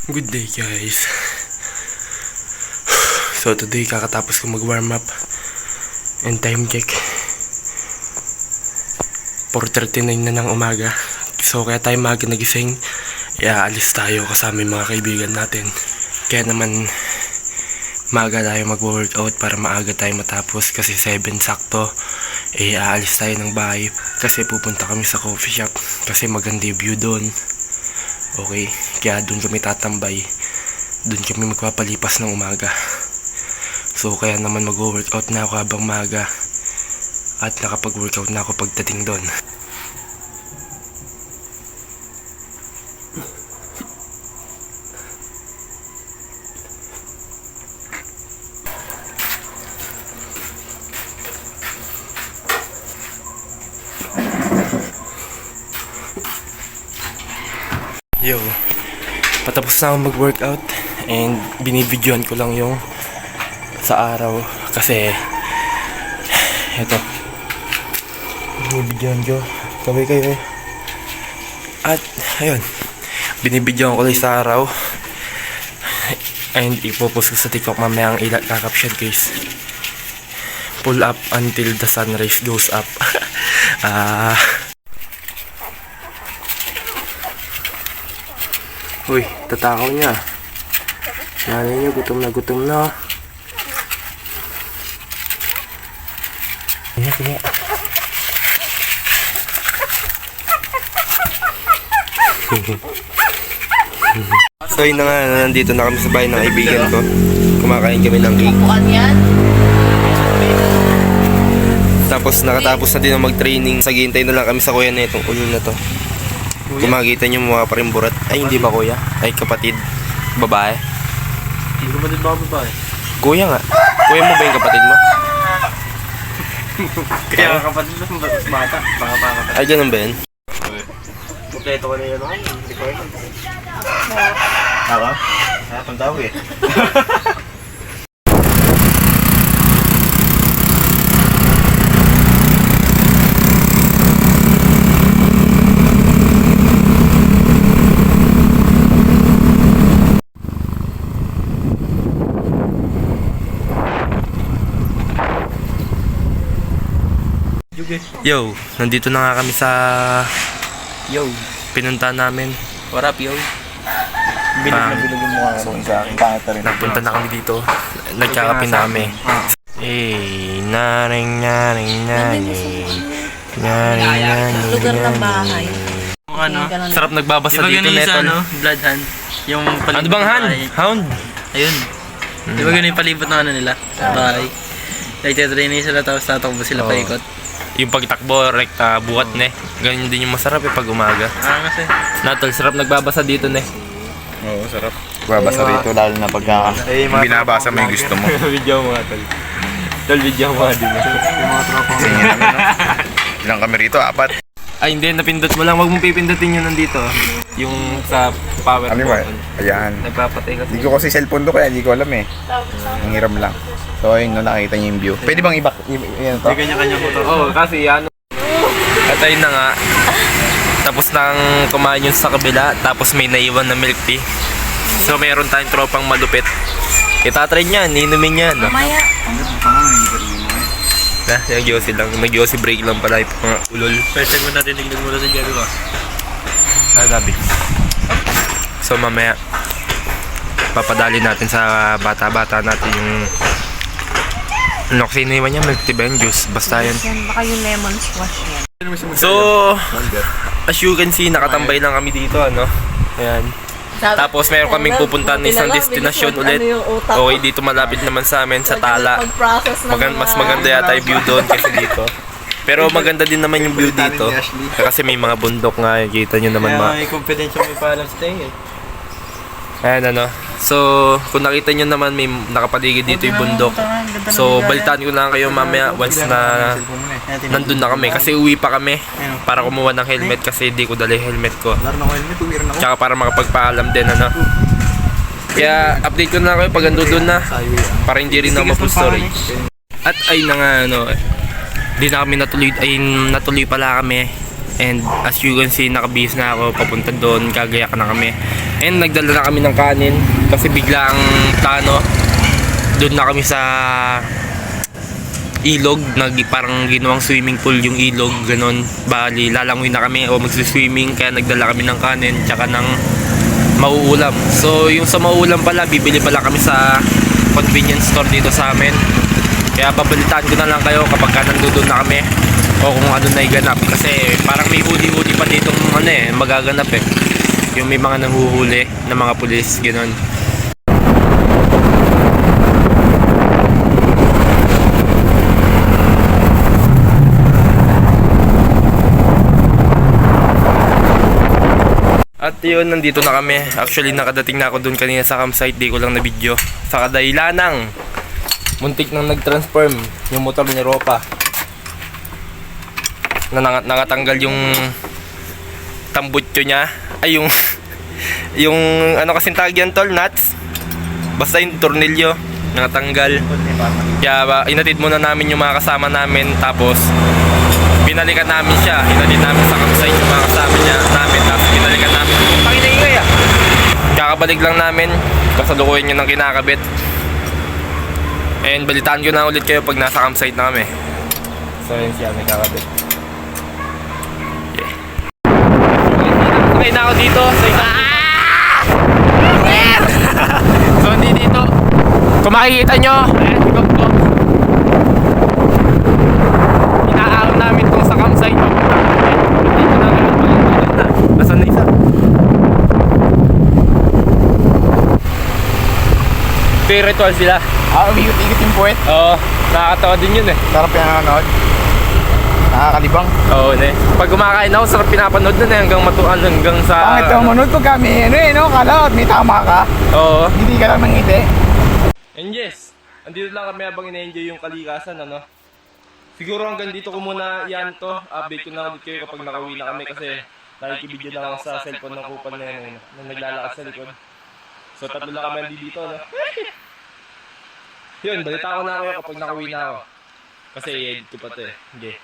Good day guys. So today kakatapos ko mag warm up and time check 4:39 na ng umaga. So kaya tayo maaga nagising. Aalis tayo kasama yung mga kaibigan natin. Kaya naman maaga tayo mag-workout para maaga tayo matapos kasi 7 sakto. Aalis tayo ng bahay kasi pupunta kami sa coffee shop kasi maganda yung view doon. Okay, kaya doon kami tatambay. Doon kami magpapalipas ng umaga. So kaya naman mag-workout na ako habang maaga. At nakapag-workout na ako pagdating doon. Yo, patapos na ako mag-workout and binibidyoan ko lang yung sa araw kasi eto, binibidyoan ko kaway kayo at ayun, binibidyoan ko lang sa araw and ipopost ko sa TikTok mamaya ang kakaption guys. Pull up until the sunrise goes up. Uy, tatakaw niya. Nanay niya, gutom na gutom na. Kaya. So yun na nga, nandito na kami sa bahay ng kaibigan ko. Kumakain kami ng cake. Tapos nakatapos na din ang mag-training. Saghihintay na lang kami sa kuya na itong ulo na to. Kung makikita nyo mga parimburat. Ay, hindi ba kuya? Ay, kapatid. Babae. Hindi kapatid ba babae? Kuya nga. Kuya mo ba yung kapatid mo? Kaya kapatid mo bata. Baka. Ay, ganun ba yun? Kompleto ko na yun. Hindi ko yun. Ako? Pang tao eh. Yo, nandito na nga kami sa pinunta namin. What up, yo? Bilog na bilog yung mukha ko sa akin. Pangit na rin. Nagpunta na kami dito. Nagkakape na kami. Naring. Lugar ng bahay. Ano? Sarap nagbabasa Di ba dito ganun neto. yung blood hand? Yung palibot Ano bang ng hand? bahay. Hound? Ayun. Di ba ganun yung palibot ng ano nila? Bahay. Nagtitrain sila tapos tatakbo sila paikot. Yung pagtakbo, rekta, buhat ne. Ganyan din yung masarap pag umaga. Kasi. Natol, sarap nagbabasa dito ne. Oo, sarap. Babasa rito lalo na pagka binabasa mo yung gusto mo. Video mo nga tol. Tol, video mo nga din. Yung mga tropa ko. Sige namin, no? Ilang kami rito? 4. Ay hindi, napindot mo lang. Huwag mong pipindutin yun nandito. Yung sa power Ano ba? button. Ayan. Nagpapatay kasi. Hindi ko kasi cellphone to kaya hindi ko alam eh. Ang hiram lang. So ayun, no, nakita niyo yung view. Pwede bang yan to? May kanya-kanya ko to. Oo, kasi ano. At ayun na nga. Tapos nang kumain yun sa kabila. Tapos may naiwan na milk tea. So mayroon tayong tropang malupit. Itatry niya, inumin niya. No? Mamaya. Nag-Yossi lang. Nag-Yossi break lang pala yung mga ulol. First time mo natin tignan muna sa Jero ah. Sabi. So mamaya papadali natin sa bata-bata natin yung ano kasi iniwan niya, milk tea ba yun? Juice, basta yun. Yan, baka yung lemon squash yan. So, as you can see, nakatambay lang kami dito, ano? Ayan. Tapos meron kaming pupuntahan na isang destinasyon ulit. Okay, dito malapit naman sa amin, sa Tala. Mas maganda yata yung view doon kasi dito. Pero maganda din naman yung view dito. Kasi may mga bundok nga, kita nyo naman Kaya may confidential may paalam sa tayo eh. Ayan ano. So, kung nakita nyo naman may nakapaligid dito yung bundok. So, balitaan ko lang kayo mamaya once na nandun na kami. Kasi uwi pa kami para kumuha ng helmet kasi hindi ko dala yung helmet ko. Tsaka para makapagpaalam din ano. Kaya update ko na kayo pag ando doon na para hindi rin ako ma-full storage. At ay na nga ano, di na kami natuloy, ay natuloy pala kami And as you can see, nakabihis na ako papunta doon, gagayak na kami. And nagdala na kami ng kanin kasi biglang plano. Doon na kami sa ilog, parang ginawang swimming pool yung ilog, ganon. Bali, lalangoy na kami o magsiswimming, kaya nagdala kami ng kanin tsaka ng mauulam. So yung sa mauulam pala, bibili pala kami sa convenience store dito sa amin. Kaya babalitaan ko na lang kayo kapag nandoon na kami o kung ano na iganap. Kasi parang may huli-huli pa dito magaganap eh. Yung may mga nanghuhuli ng mga pulis, gano'n. At yun, nandito na kami. Actually, nakadating na ako dun kanina sa campsite. Di ko lang na video. Sa kadahilanang muntik nang nag-transform yung motor ni Ropa. Nangatanggal yung tambutso niya. Ay, yung ano kasing tawag yan, tol, nuts. Basta yung tornilyo nangatanggal. Kaya inatid muna namin yung mga kasama namin. Tapos pinalikan namin siya. Inatid namin sa campsite yung mga kasama namin. Tapos pinalikan namin. Panginaingay ah. Kakabalik lang namin. Kasalukuyan nyo ng kinakabit. And balitaan ko na ulit kayo pag nasa campsite na kami. So yun siya, may kakabit. Yeah. Okay na ako dito sa isang... So hindi dito. Kung makikita nyo, inaahon namin itong sa campsite. Dito na ngayon. Nasaan na isa? Spiritual sila. Umigot-igot yung puwet. Oo, nakakatawa din yun eh. Sarap yung nanonood. Nakakadibang. Oo, pag kumakain ako, sarap pinapanood nun eh, hanggang matuan, hanggang sa... Bakit ang manood ko kami? Kalot, may tama ka. Oo. Hindi ka lang nangiti. And yes, andito lang kami habang ina-enjoy yung kalikasan, ano. Siguro hanggang dito ko muna yan to. Update ko na ulit kayo kapag nakauwi na kami kasi nakikibidyo lang ako sa cellphone ng kupal na yun, na naglalakad sa likod. So tatlo lang kami dito, no. Yun, balita ko na kayo kapag nakauwi na ako. Kasi i-edit ko pa to eh. Okay.